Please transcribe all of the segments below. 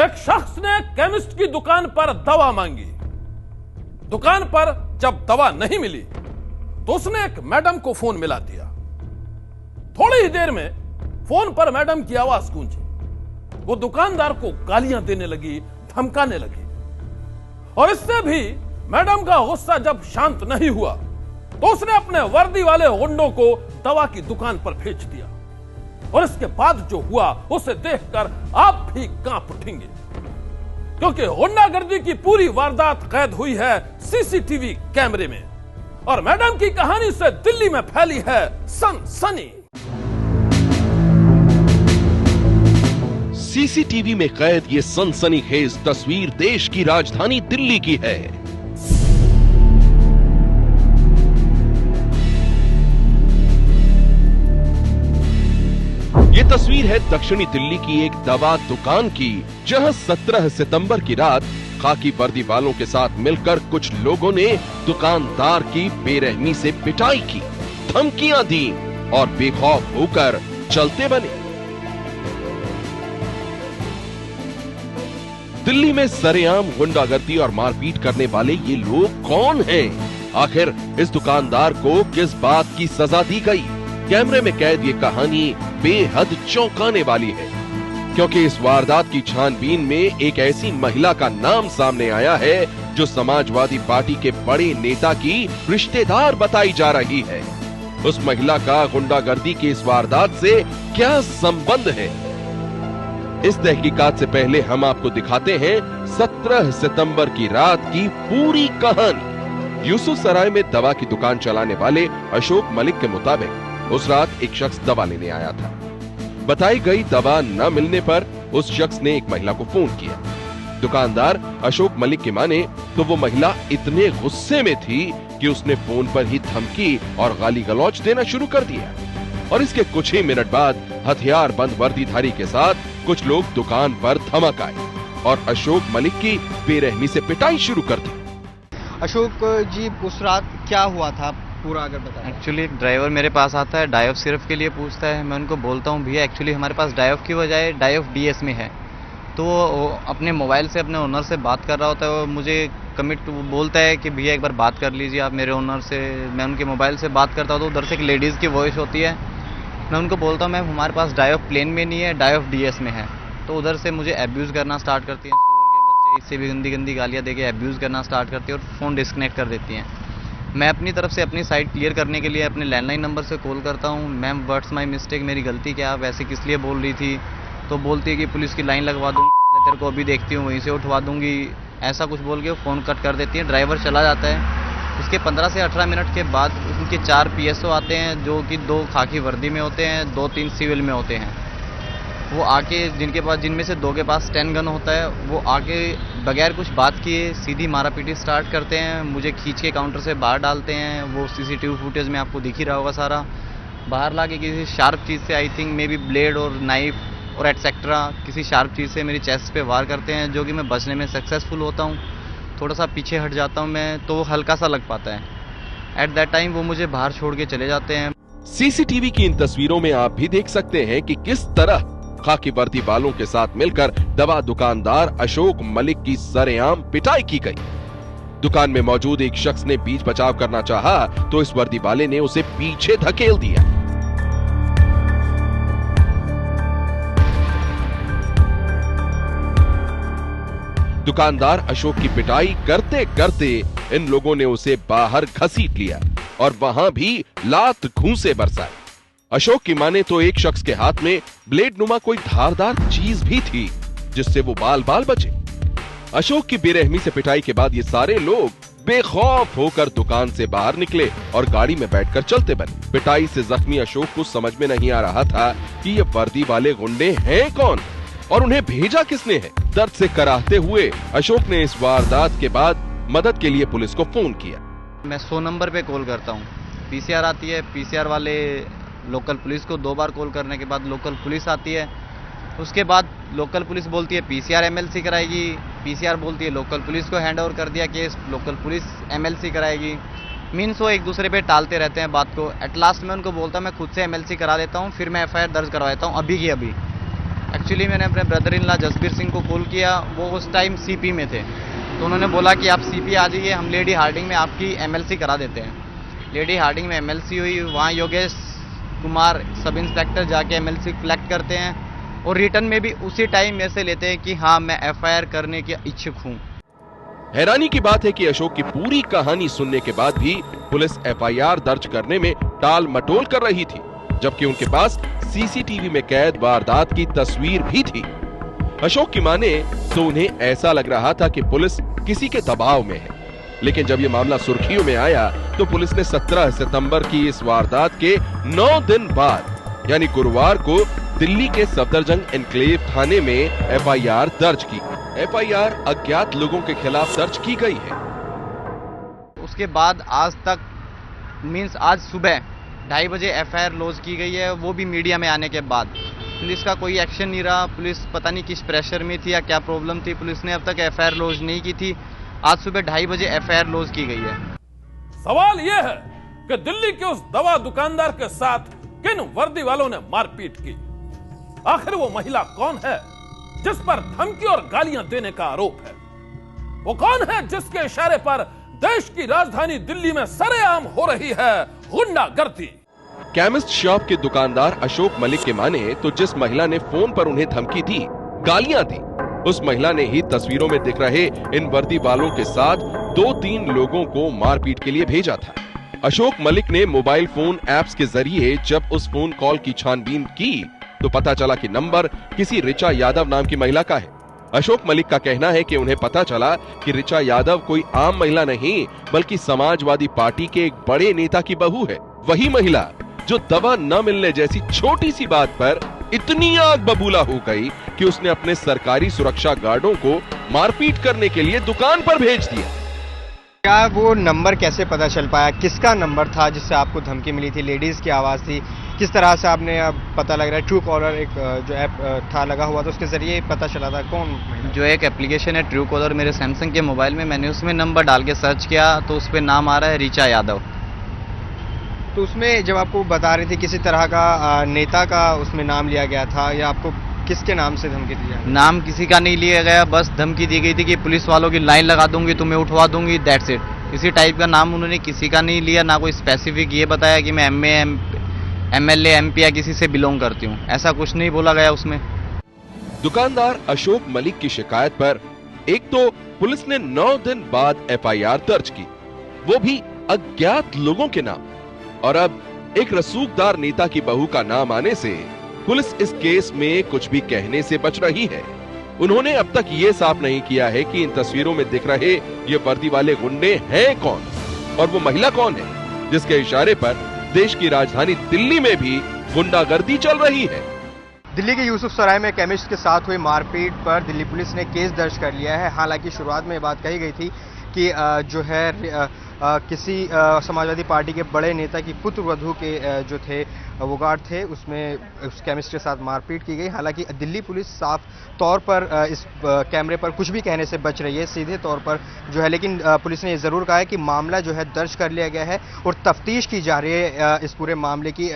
एक शख्स ने केमिस्ट की दुकान पर दवा मांगी। दुकान पर जब दवा नहीं मिली तो उसने एक मैडम को फोन मिला दिया। थोड़ी ही देर में फोन पर मैडम की आवाज गूंजी। वो दुकानदार को गालियां देने लगी, धमकाने लगी। और इससे भी मैडम का गुस्सा जब शांत नहीं हुआ तो उसने अपने वर्दी वाले गुंडों को दवा की दुकान पर भेज दिया। और इसके बाद जो हुआ उसे देखकर आप भी कांप उठेंगे, क्योंकि गुंडागर्दी की पूरी वारदात कैद हुई है सीसीटीवी कैमरे में। और मैडम की कहानी से दिल्ली में फैली है सनसनी। सीसीटीवी में कैद ये सनसनीखेज तस्वीर देश की राजधानी दिल्ली की है। ये तस्वीर है दक्षिणी दिल्ली की एक दवा दुकान की, जहां 17 सितंबर की रात खाकी वर्दी वालों के साथ मिलकर कुछ लोगों ने दुकानदार की बेरहमी से पिटाई की, धमकियां दी और बेखौफ होकर चलते बने। दिल्ली में सरेआम गुंडागर्दी और मारपीट करने वाले ये लोग कौन हैं? आखिर इस दुकानदार को किस बात की सजा दी गई? कैमरे में कैद ये कहानी बेहद चौंकाने वाली है, क्योंकि इस वारदात की छानबीन में एक ऐसी महिला का नाम सामने आया है जो समाजवादी पार्टी के बड़े नेता की रिश्तेदार बताई जा रही है। उस महिला का गुंडागर्दी की इस वारदात से क्या संबंध है? इस तहकीकात से पहले हम आपको दिखाते हैं 17 सितंबर की रात की पूरी कहानी। यूसुफ सराय में दवा की दुकान चलाने वाले अशोक मलिक के मुताबिक उस रात एक शख्स दवा लेने आया था। बताई गई दवा न मिलने पर उस शख्स ने एक महिला को फोन किया। दुकानदार अशोक मलिक की माने तो वो महिला इतने गुस्से में थी कि उसने फोन पर ही धमकी और गाली गलौज देना शुरू कर दिया। और इसके कुछ ही मिनट बाद हथियार बंद वर्दीधारी के साथ कुछ लोग दुकान पर धमक आए और अशोक मलिक की बेरहमी से पिटाई शुरू कर दी। अशोक जी, उस रात क्या हुआ था पूरा अगर बताएं। एक्चुअली एक ड्राइवर मेरे पास आता है, डायोफ सिर्फ के लिए पूछता है। मैं उनको बोलता हूँ भैया एक्चुअली हमारे पास डायोफ की बजाय डायोफ डीएस में है। तो वो अपने मोबाइल से अपने ओनर से बात कर रहा होता है। वो मुझे कमिट बोलता है कि भैया एक बार बात कर लीजिए आप मेरे ओनर से। मैं उनके मोबाइल से बात करता हूँ तो उधर से एक लेडीज़ की वॉइस होती है। मैं उनको बोलता हूँ मैम हमारे पास डायोफ प्लेन में नहीं है, डायोफ डीएस में है। तो उधर से मुझे अब्यूज़ करना स्टार्ट करती हैं। शोर के बच्चे इससे भी गंदी गंदी गालियाँ देके अब्यूज़ करना स्टार्ट करती है और फ़ोन डिस्कनेक्ट कर देती हैं। मैं अपनी तरफ से अपनी साइड क्लियर करने के लिए अपने लैंडलाइन नंबर से कॉल करता हूँ, मैम व्हाट्स माय मिस्टेक, मेरी गलती क्या, आप ऐसे किस लिए बोल रही थी? तो बोलती है कि पुलिस की लाइन लगवा दूँगी, तेरे को अभी देखती हूँ वहीं से उठवा दूँगी, ऐसा कुछ बोल के वो फ़ोन कट कर देती है। ड्राइवर चला जाता है। उसके 15 से 18 मिनट के बाद उनके 4 पीएसओ आते हैं, जो कि 2 खाकी वर्दी में होते हैं, 2-3 सिविल में होते हैं। वो आके जिनमें से 2 के पास 10 गन होता है, वो आके बगैर कुछ बात किए सीधी मारापीटी स्टार्ट करते हैं। मुझे खींच के काउंटर से बाहर डालते हैं। वो सीसीटीवी फुटेज में आपको दिख ही रहा होगा सारा। बाहर लाके किसी शार्प चीज़ से, I think may be blade और नाइफ और एटसेट्रा, किसी शार्प चीज़ से मेरी चेस्ट पे वार करते हैं, जो कि मैं बचने में सक्सेसफुल होता हूँ। थोड़ा सा पीछे हट जाता हूँ मैं तो हल्का सा लग पाता है। एट दैट टाइम वो मुझे बाहर छोड़ के चले जाते हैं। सीसीटीवी की इन तस्वीरों में आप भी देख सकते हैं कि किस तरह खाकी वर्दी वालों के साथ मिलकर दवा दुकानदार अशोक मलिक की सरेआम पिटाई की गई। दुकान में मौजूद एक शख्स ने बीच बचाव करना चाहा तो इस वर्दी वाले ने उसे पीछे धकेल दिया। दुकानदार अशोक की पिटाई करते करते इन लोगों ने उसे बाहर घसीट लिया और वहां भी लात घूंसे बरसाए। अशोक की माने तो एक शख्स के हाथ में ब्लेड नुमा कोई धारदार चीज भी थी, जिससे वो बाल बचे। अशोक की बेरहमी से पिटाई के बाद ये सारे लोग बेखौफ होकर दुकान से बाहर निकले और गाड़ी में बैठकर चलते बने। पिटाई से जख्मी अशोक को समझ में नहीं आ रहा था कि ये वर्दी वाले गुंडे हैं कौन और उन्हें भेजा किसने है। दर्द से कराहते हुए अशोक ने इस वारदात के बाद मदद के लिए पुलिस को फोन किया। मैं 100 नंबर पे कॉल करता हूँ, पीसीआर आती है। पीसीआर वाले लोकल पुलिस को 2 बार कॉल करने के बाद लोकल पुलिस आती है। उसके बाद लोकल पुलिस बोलती है पीसीआर एमएलसी कराएगी, पीसीआर बोलती है लोकल पुलिस को हैंड ओवर कर दिया केस, लोकल पुलिस एमएलसी कराएगी। मीन्स वो एक दूसरे पे टालते रहते हैं बात को। एट लास्ट में उनको बोलता मैं खुद से एमएलसी करा लेता हूँ, फिर मैं एफआईआर दर्ज करवाता हूँ अभी की अभी। एक्चुअली मैंने अपने brother in law Jasbir Singh को कॉल किया, वो उस टाइम सीपी में थे, तो उन्होंने बोला कि आप सीपी आ जाइए, हम लेडी हार्डिंग में आपकी एमएलसी करा देते हैं। लेडी हार्डिंग में एमएलसी हुई, वहाँ योगेश कुमार सब इंस्पेक्टर जाके एमएलसी कलेक्ट करते हैं और रिटर्न में भी उसी टाइम में से लेते हैं कि हाँ मैं एफआईआर करने के इच्छुक हूँ। हैरानी की बात है कि अशोक की पूरी कहानी सुनने के बाद भी पुलिस एफआईआर दर्ज करने में टाल मटोल कर रही थी, जबकि उनके पास सीसीटीवी में कैद वारदात की तस्वीर भी थी। अशोक की माने तो उन्हें ऐसा लग रहा था कि पुलिस किसी के दबाव में है, लेकिन जब यह मामला सुर्खियों में आया तो पुलिस ने 17 सितंबर की इस वारदात के 9 दिन बाद यानी गुरुवार को दिल्ली के सफदरजंग एनक्लेव थाने में एफआईआर दर्ज की। एफआईआर अज्ञात लोगों के खिलाफ दर्ज की गई है। उसके बाद आज तक मींस आज सुबह 2:30 बजे एफआईआर लॉन्च की गई है, वो भी मीडिया में आने के बाद। पुलिस का कोई एक्शन नहीं रहा, पुलिस पता नहीं किस प्रेशर में थी या क्या प्रॉब्लम थी, पुलिस ने अब तक एफआईआर लॉन्च नहीं की थी। आज सुबह 2:30 बजे एफआईआर लॉन्च की गई है। सवाल यह है कि दिल्ली के उस दवा दुकानदार के साथ किन वर्दी वालों ने मारपीट की? आखिर वो महिला कौन है जिस पर धमकी और गालियां देने का आरोप है? वो कौन है जिसके इशारे पर देश की राजधानी दिल्ली में सरेआम हो रही है गुंडागर्दी? केमिस्ट शॉप के दुकानदार अशोक मलिक के माने तो जिस महिला ने फोन पर उन्हें धमकी दी, गालियां दी, उस महिला ने ही तस्वीरों में दिख रहे इन वर्दी वालों के साथ 2-3 लोगों को मारपीट के लिए भेजा था। अशोक मलिक ने मोबाइल फोन ऐप्स के जरिए जब उस फोन कॉल की छानबीन की तो पता चला कि नंबर किसी ऋचा यादव नाम की महिला का है। अशोक मलिक का कहना है कि उन्हें पता चला कि ऋचा यादव कोई आम महिला नहीं बल्कि समाजवादी पार्टी के एक बड़े नेता की बहू है। वही महिला जो दवा न मिलने जैसी छोटी सी बात पर इतनी आग बबूला हो गई कि उसने अपने सरकारी सुरक्षा गार्डों को मारपीट करने के लिए दुकान पर भेज दिया। क्या वो नंबर कैसे पता चल पाया? किसका नंबर था जिससे आपको धमकी मिली थी? लेडीज की आवाज थी? किस तरह से आपने अब पता लग रहा है? ट्रू कॉलर एक जो ऐप था लगा हुआ था, उसके जरिए पता चला था कौन? जो एक एप्लीकेशन है ट्रू कॉलर, मेरे सैमसंग के मोबाइल में, मैंने उसमें नंबर डाल के सर्च किया तो उस पर नाम आ रहा है ऋचा यादव। तो उसमें जब आपको बता रही थी किसी तरह का नेता का उसमें नाम लिया गया था या आपको किसके नाम से धमकी दी? नाम किसी का नहीं लिया गया, बस धमकी दी गई थी कि पुलिस वालों की लाइन लगा दूंगी, तुम्हें उठवा दूंगी, दैट्स इट। इसी टाइप का नाम उन्होंने किसी का नहीं लिया, ना कोई स्पेसिफिक ये बताया कि मैं एमएलए एमपी या किसी से बिलोंग करती हूँ, ऐसा कुछ नहीं बोला गया उसमें। दुकानदार अशोक मलिक की शिकायत पर एक तो पुलिस ने 9 दिन बाद एफआईआर दर्ज की, वो भी अज्ञात लोगों के नाम, और अब एक रसूखदार नेता की बहू का नाम आने से पुलिस इस केस में कुछ भी कहने से बच रही है। उन्होंने अब तक ये साफ नहीं किया है कि इन तस्वीरों में दिख रहे ये वर्दी वाले गुंडे हैं कौन और वो महिला कौन है जिसके इशारे पर देश की राजधानी दिल्ली में भी गुंडागर्दी चल रही है। दिल्ली के यूसुफ सराय में केमिस्ट के साथ हुई मारपीट पर दिल्ली पुलिस ने केस दर्ज कर लिया है। हालांकि शुरुआत में बात कही गई थी कि जो है किसी समाजवादी पार्टी के बड़े नेता की पुत्र वधू के जो थे वो गार्ड थे, उसमें उस केमिस्ट के साथ मारपीट की गई। हालांकि दिल्ली पुलिस साफ तौर पर इस कैमरे पर कुछ भी कहने से बच रही है सीधे तौर पर जो है, लेकिन पुलिस ने ये ज़रूर कहा है कि मामला जो है दर्ज कर लिया गया है और तफ्तीश की जा रही है इस पूरे मामले की।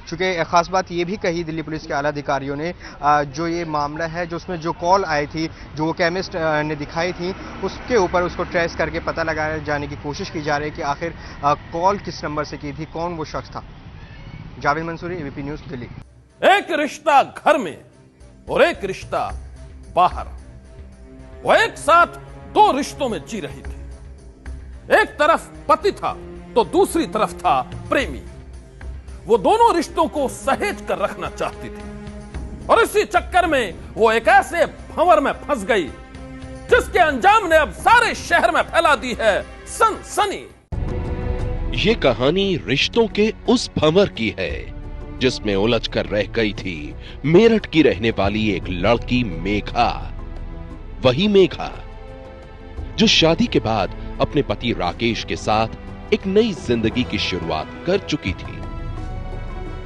चूँकि ख़ास बात ये भी कही दिल्ली पुलिस के आला अधिकारियों ने, जो ये मामला है, जो उसमें जो कॉल आई थी, जो वो केमिस्ट ने दिखाई थी, उसके ऊपर उसको ट्रेस करके पता लगाया जाने की कोशिश की जा रही है कि आखिर कॉल किस नंबर से की थी, कौन वो शख्स था। Javed Mansoori, ABP news, Delhi. एक रिश्ता घर में और एक रिश्ता बाहर, वो एक साथ 2 रिश्तों में जी रही थी। एक तरफ पति था तो दूसरी तरफ था प्रेमी। वो दोनों रिश्तों को सहेज कर रखना चाहती थी और इसी चक्कर में वो एक ऐसे भंवर में फंस गई जिसके अंजाम ने अब सारे शहर में फैला दी है सनसनी। ये कहानी रिश्तों के उस भंवर की है जिसमें उलझ कर रह गई थी मेरठ की रहने वाली एक लड़की मेघा। वही मेघा जो शादी के बाद अपने पति राकेश के साथ एक नई जिंदगी की शुरुआत कर चुकी थी,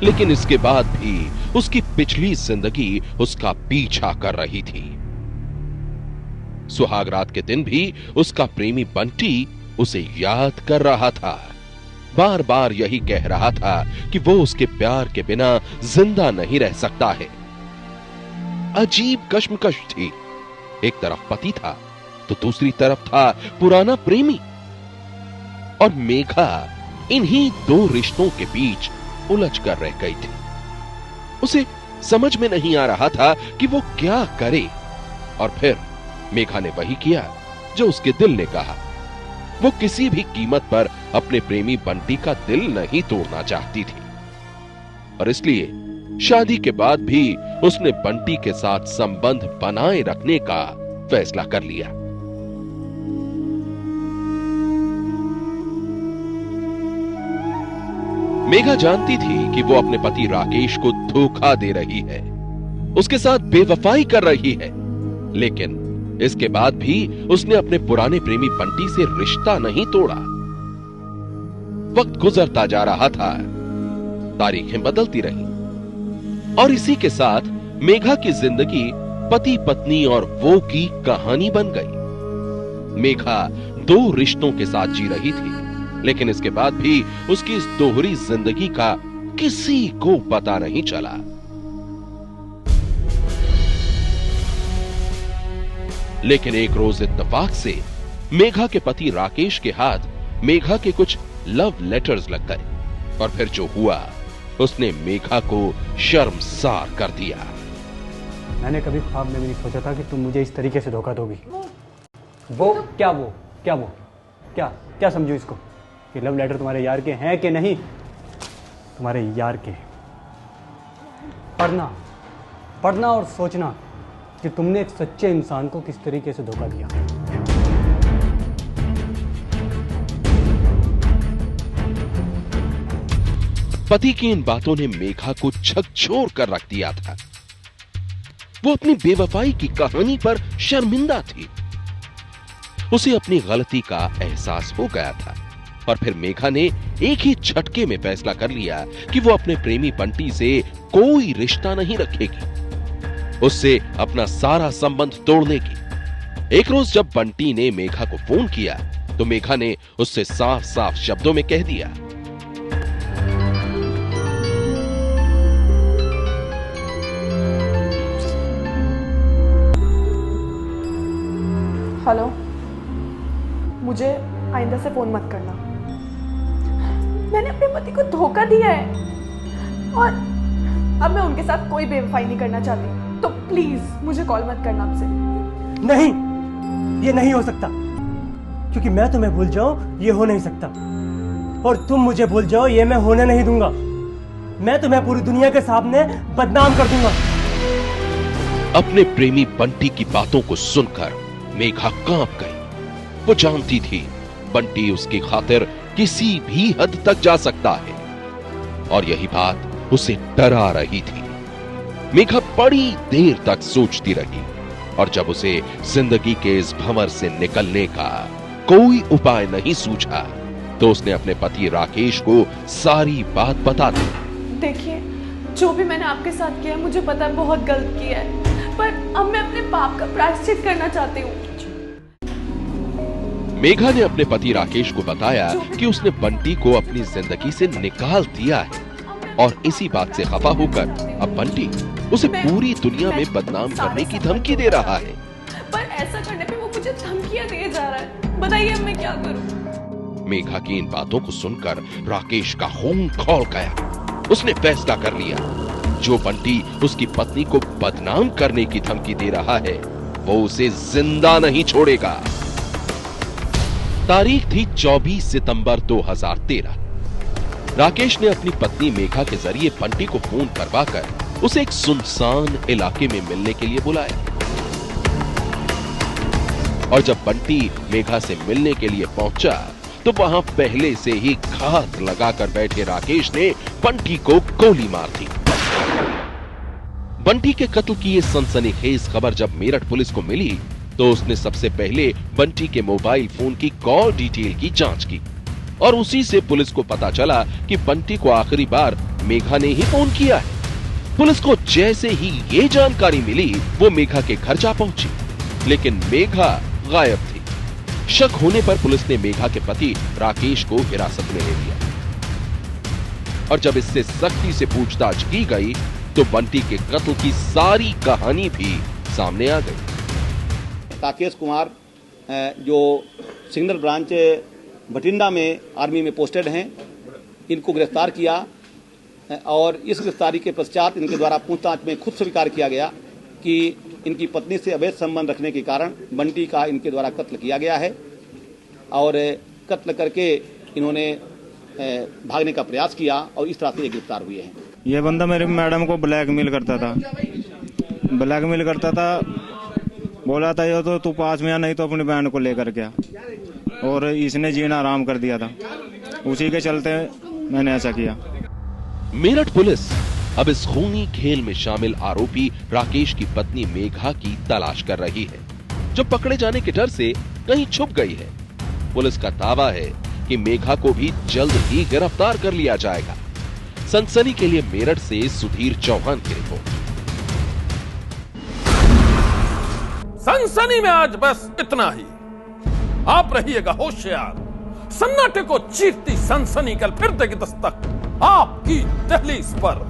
लेकिन इसके बाद भी उसकी पिछली जिंदगी उसका पीछा कर रही थी। सुहागरात के दिन भी उसका प्रेमी बंटी उसे याद कर रहा था, बार बार यही कह रहा था कि वो उसके प्यार के बिना जिंदा नहीं रह सकता है। अजीब कश्मकश थी। एक तरफ पति था तो दूसरी तरफ था पुराना प्रेमी, और मेघा इन्हीं दो रिश्तों के बीच उलझ कर रह गई थी। उसे समझ में नहीं आ रहा था कि वो क्या करे, और फिर मेघा ने वही किया जो उसके दिल ने कहा। वो किसी भी कीमत पर अपने प्रेमी बंटी का दिल नहीं तोड़ना चाहती थी, और इसलिए शादी के बाद भी उसने बंटी के साथ संबंध बनाए रखने का फैसला कर लिया। मेघा जानती थी कि वो अपने पति राकेश को धोखा दे रही है, उसके साथ बेवफाई कर रही है, लेकिन इसके बाद भी उसने अपने पुराने प्रेमी बंटी से रिश्ता नहीं तोड़ा। वक्त गुजरता जा रहा था, तारीखें बदलती रही, और इसी के साथ मेघा की जिंदगी पति पत्नी और वो की कहानी बन गई। मेघा दो रिश्तों के साथ जी रही थी, लेकिन इसके बाद भी उसकी इस दोहरी जिंदगी का किसी को पता नहीं चला। लेकिन एक रोज इत्तेफाक से मेघा के पति राकेश के हाथ मेघा के कुछ लव लेटर्स लग गए, और फिर जो हुआ उसने मेघा को शर्मसार कर दिया। मैंने कभी ख्वाब में भी नहीं सोचा था कि तुम मुझे इस तरीके से धोखा दोगी। वो क्या समझो इसको कि लव लेटर तुम्हारे यार के हैं कि नहीं? तुम्हारे यार के। पढ़ना और सोचना कि तुमने एक सच्चे इंसान को किस तरीके से धोखा दिया। पति की इन बातों ने मेघा को झकझोर कर रख दिया था। वो अपनी बेवफाई की कहानी पर शर्मिंदा थी। उसे अपनी गलती का एहसास हो गया था, और फिर मेघा ने एक ही झटके में फैसला कर लिया कि वो अपने प्रेमी बंटी से कोई रिश्ता नहीं रखेगी, उससे अपना सारा संबंध तोड़ लेगी। एक रोज जब बंटी ने मेघा को फोन किया तो मेघा ने उससे साफ साफ शब्दों में कह दिया, हेलो, मुझे आइंदा से फोन मत करना। मैंने अपने पति को धोखा दिया है और अब मैं उनके साथ कोई बेवफाई नहीं करना चाहती, तो प्लीज मुझे कॉल मत करना आपसे। नहीं, ये नहीं हो सकता, क्योंकि मैं तुम्हें भूल जाऊं ये हो नहीं सकता, और तुम मुझे भूल जाओ ये मैं होने नहीं दूंगा। मैं तुम्हें पूरी दुनिया के सामने बदनाम कर दूंगा। अपने प्रेमी बंटी की बातों को सुनकर मेघा कांप गई। वो जानती थी बंटी उसकी खातिर किसी भी हद तक जा सकता है, और यही बात उसे डरा रही थी। मेघा बड़ी देर तक सोचती रही, और जब उसे जिंदगी के इस भंवर से निकलने का कोई उपाय नहीं सूझा तो उसने अपने पति राकेश को सारी बात बता दी। देखिए, जो भी मैंने आपके साथ किया है मुझे पता है बहुत गलत किया है, पर अब मैं अपने पाप का प्रायश्चित करना चाहती हूँ। मेघा ने अपने पति राकेश को बताया कि उसने बंटी को अपनी जिंदगी से निकाल दिया है, और इसी बात से खफा होकर अब बंटी उसे पूरी दुनिया में बदनाम करने की धमकी दे रहा है। पर ऐसा करने पे वो मुझे धमकियां दिए जा रहा है। बताइए अब मैं क्या करूं? मेघा की इन बातों को सुनकर राकेश का खून खौल गया। उसने फैसला कर लिया, जो बंटी उसकी पत्नी को बदनाम करने की धमकी दे रहा है वो उसे जिंदा नहीं छोड़ेगा। तारीख थी 24 सितंबर 2013। राकेश ने अपनी पत्नी मेघा के जरिए बंटी को फोन करवाकर उसे एक सुनसान इलाके में मिलने के लिए बुलाया, और जब बंटी मेघा से मिलने के लिए पहुंचा तो वहां पहले से ही घात लगाकर बैठे राकेश ने बंटी को गोली मार दी। बंटी के कत्ल की ये सनसनीखेज खबर जब मेरठ पुलिस को मिली तो उसने सबसे पहले बंटी के मोबाइल फोन की कॉल डिटेल की जांच की, और उसी से पुलिस को पता चला कि बंटी को आखिरी बार मेघा ने ही फोन किया है। पुलिस को जैसे ही ये जानकारी मिली वो मेघा के घर जा पहुंची, लेकिन मेघा गायब थी। शक होने पर पुलिस ने मेघा के पति राकेश को हिरासत में ले लिया, और जब इससे सख्ती से पूछताछ की गई तो बंटी के कत्ल की सारी कहानी भी सामने आ गई। राकेश कुमार जो सिग्नल ब्रांच भटिंडा में आर्मी में पोस्टेड हैं, इनको गिरफ्तार किया और इस गिरफ्तारी के पश्चात इनके द्वारा पूछताछ में खुद स्वीकार किया गया कि इनकी पत्नी से अवैध संबंध रखने के कारण बंटी का इनके द्वारा कत्ल किया गया है और कत्ल करके इन्होंने भागने का प्रयास किया और इस तरह से ये गिरफ्तार हुए हैं। ये बंदा मेरे मैडम को ब्लैकमेल करता था, बोला था ये तो तू पास में आ, नहीं तो अपनी बहन को लेकर गया, और इसने जीना आराम कर दिया था। उसी के चलते मैंने ऐसा किया। मेरठ पुलिस अब इस खूनी खेल में शामिल आरोपी राकेश की पत्नी मेघा की तलाश कर रही है, जो पकड़े जाने के डर से कहीं छुप गई है। पुलिस का दावा है कि मेघा को भी जल्द ही गिरफ्तार कर लिया जाएगा। सनसनी के लिए मेरठ से सुधीर चौहान की रिपोर्ट। सनसनी में आज बस इतना ही। आप रहिएगा होशियार। सन्नाटे को चीरती सनसनी कल फिर देगी दस्तक आपकी दहलीज पर।